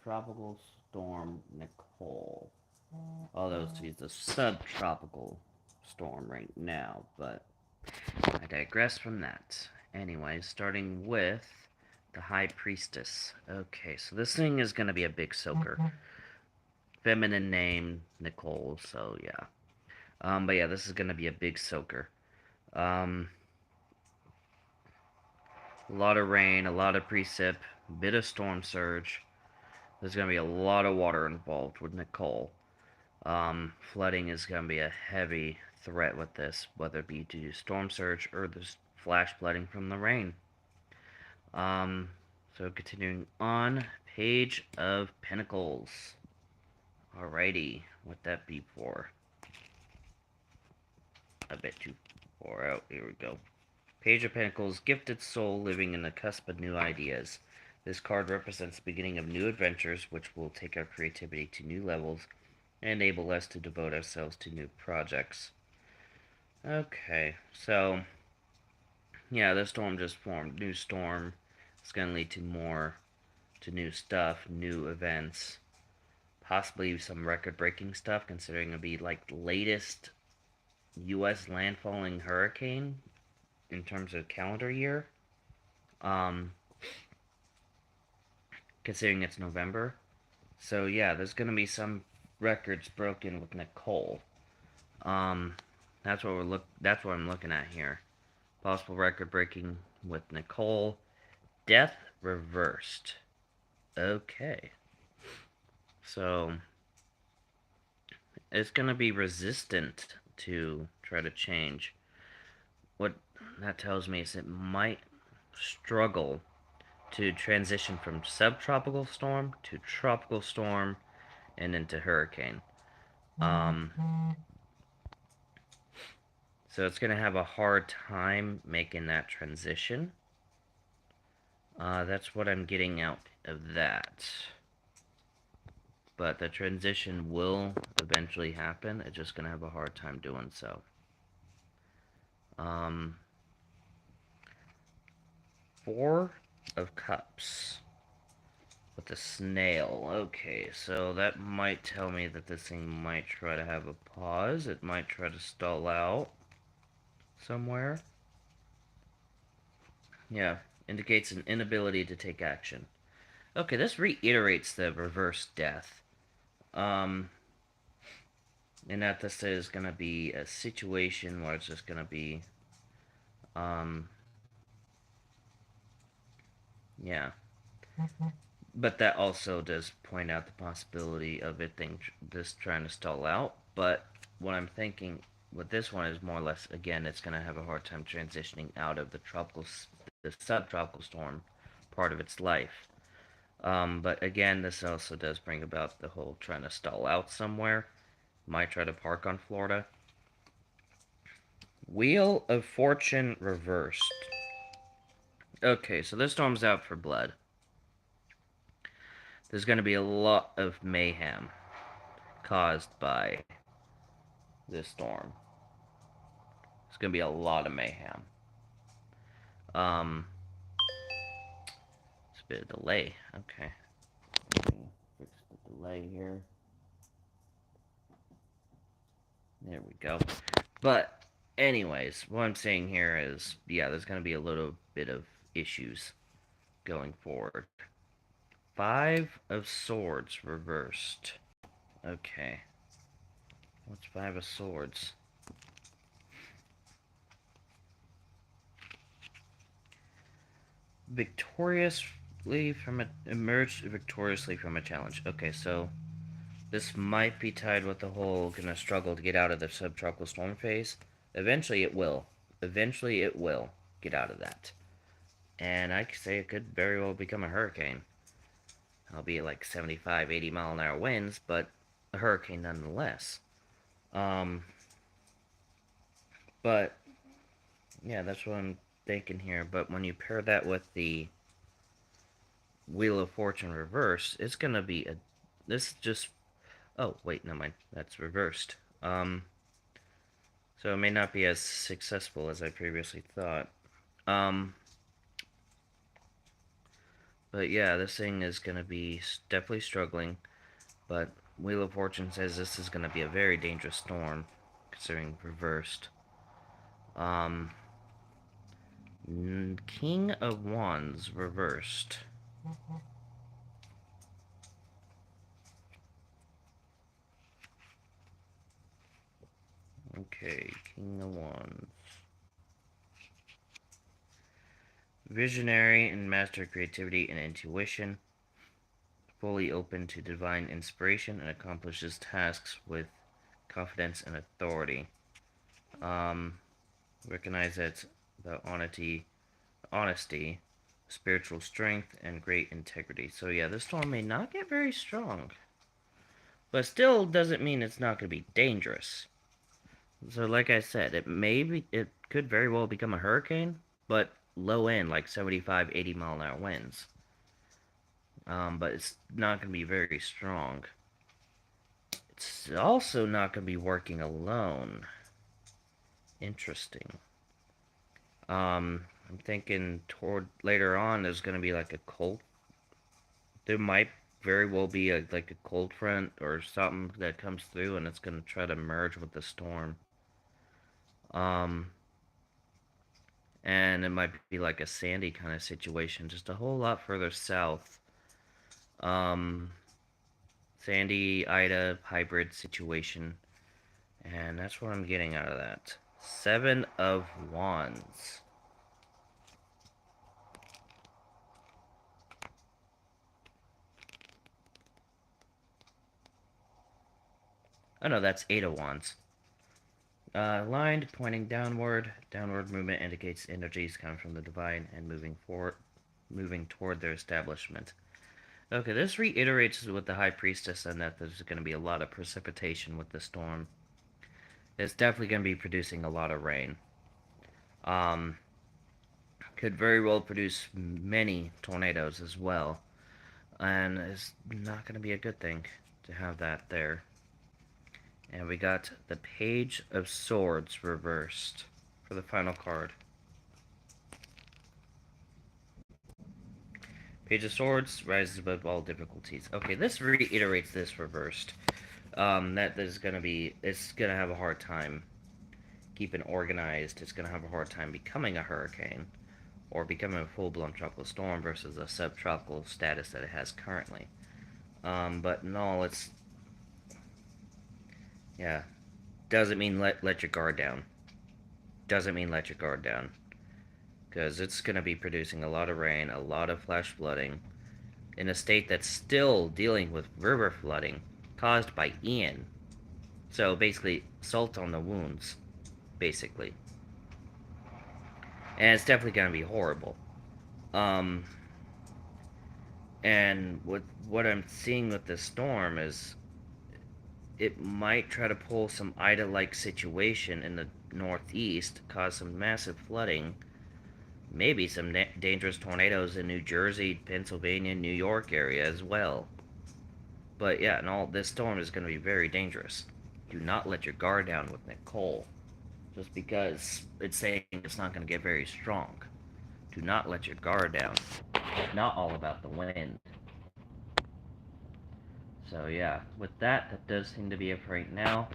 Tropical Storm Nicole. Although she's a subtropical storm right now, but I digress from that. Anyway, starting with the High Priestess. Okay, so this thing is going to be a big soaker. Feminine name, Nicole, so yeah. But yeah, this is going to be a big soaker. Um, a lot of rain, a lot of precip, bit of storm surge. There's going to be a lot of water involved with Nicole. Flooding is going to be a heavy threat with this, whether it be due to storm surge or the flash flooding from the rain. Um, so continuing on, Page of Pentacles. Alrighty, what that be for? A bit too far out. Here we go. Page of Pentacles, gifted soul living in the cusp of new ideas. This card represents the beginning of new adventures, which will take our creativity to new levels and enable us to devote ourselves to new projects. Okay, so yeah, the storm just formed. New storm. It's going to lead to new stuff, new events, possibly some record-breaking stuff, considering it'll be like the latest U.S. landfalling hurricane in terms of calendar year. Considering it's November. So yeah, there's going to be some records broken with Nicole. That's what I'm looking at here. Possible record breaking with Nicole. Death reversed. Okay. So it's gonna be resistant to try to change. What that tells me is it might struggle to transition from subtropical storm to tropical storm and into hurricane. So it's going to have a hard time making that transition. That's what I'm getting out of that. But the transition will eventually happen. It's just going to have a hard time doing so. Four of Cups with a snail. Okay, so that might tell me that this thing might try to have a pause. It might try to stall out somewhere. Yeah, indicates an inability to take action. Okay, this reiterates the reverse death. And that this is going to be a situation where it's just going to be, yeah. But that also does point out the possibility of this trying to stall out. But what I'm thinking with this one is more or less, again, it's going to have a hard time transitioning out of the subtropical storm part of its life. But again, this also does bring about the whole trying to stall out somewhere. Might try to park on Florida. Wheel of Fortune reversed. Okay, so this storm's out for blood. There's going to be a lot of mayhem caused by this storm. There's going to be a lot of mayhem. It's a bit of delay. Okay. Let me fix the delay here. There we go. But, anyways, what I'm saying here is, yeah, there's going to be a little bit of issues going forward. Five of Swords reversed. Okay. What's Five of Swords? Emerged victoriously from a challenge. Okay, so this might be tied with the whole gonna struggle to get out of the subtropical storm phase. Eventually it will. Eventually it will get out of that. And I could say it could very well become a hurricane. Albeit like 75, 80 mile an hour winds, but a hurricane nonetheless. But yeah, that's what I'm thinking here. But when you pair that with the Wheel of Fortune reverse, it's gonna be a. This just. Oh wait, never mind. That's reversed. So it may not be as successful as I previously thought. But But yeah, this thing is going to be definitely struggling. But Wheel of Fortune says this is going to be a very dangerous storm, considering reversed. King of Wands reversed. Okay, King of Wands. Visionary and master creativity and intuition. Fully open to divine inspiration and accomplishes tasks with confidence and authority. Recognize that the honesty, spiritual strength, and great integrity. So yeah, this storm may not get very strong. But still doesn't mean it's not going to be dangerous. So like I said, it could very well become a hurricane, but low end, like 75, 80 mile an hour winds. But it's not going to be very strong. It's also not going to be working alone. Interesting. I'm thinking toward later on there's going to be like a cold. There might very well be like a cold front or something that comes through and it's going to try to merge with the storm. Um, and it might be like a Sandy kind of situation, just a whole lot further south. Um, Sandy, Ida, hybrid situation. And that's what I'm getting out of that. 7 of Wands. Oh no, that's 8 of Wands. Lined, pointing downward. Downward movement indicates energies coming from the divine and moving toward their establishment. Okay, this reiterates with the High Priestess and that there's going to be a lot of precipitation with the storm. It's definitely going to be producing a lot of rain. Could very well produce many tornadoes as well. And it's not going to be a good thing to have that there. And we got the Page of Swords reversed for the final card. Page of Swords rises above all difficulties. Okay, this reiterates this reversed. That is gonna be, it's gonna have a hard time keeping organized. It's gonna have a hard time becoming a hurricane or becoming a full-blown tropical storm versus the subtropical status that it has currently. But no, it's, yeah, doesn't mean let your guard down. Doesn't mean let your guard down. Because it's going to be producing a lot of rain, a lot of flash flooding, in a state that's still dealing with river flooding caused by Ian. So basically, salt on the wounds, basically. And it's definitely going to be horrible. And what I'm seeing with this storm is it might try to pull some Ida-like situation in the northeast, cause some massive flooding, maybe some dangerous tornadoes in New Jersey, Pennsylvania, New York area as well. But yeah, and all this storm is going to be very dangerous. Do not let your guard down with Nicole. Just because it's saying it's not going to get very strong. Do not let your guard down. It's not all about the wind. So yeah, with that does seem to be it for right now.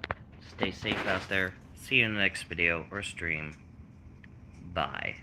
Stay safe out there. See you in the next video or stream. Bye.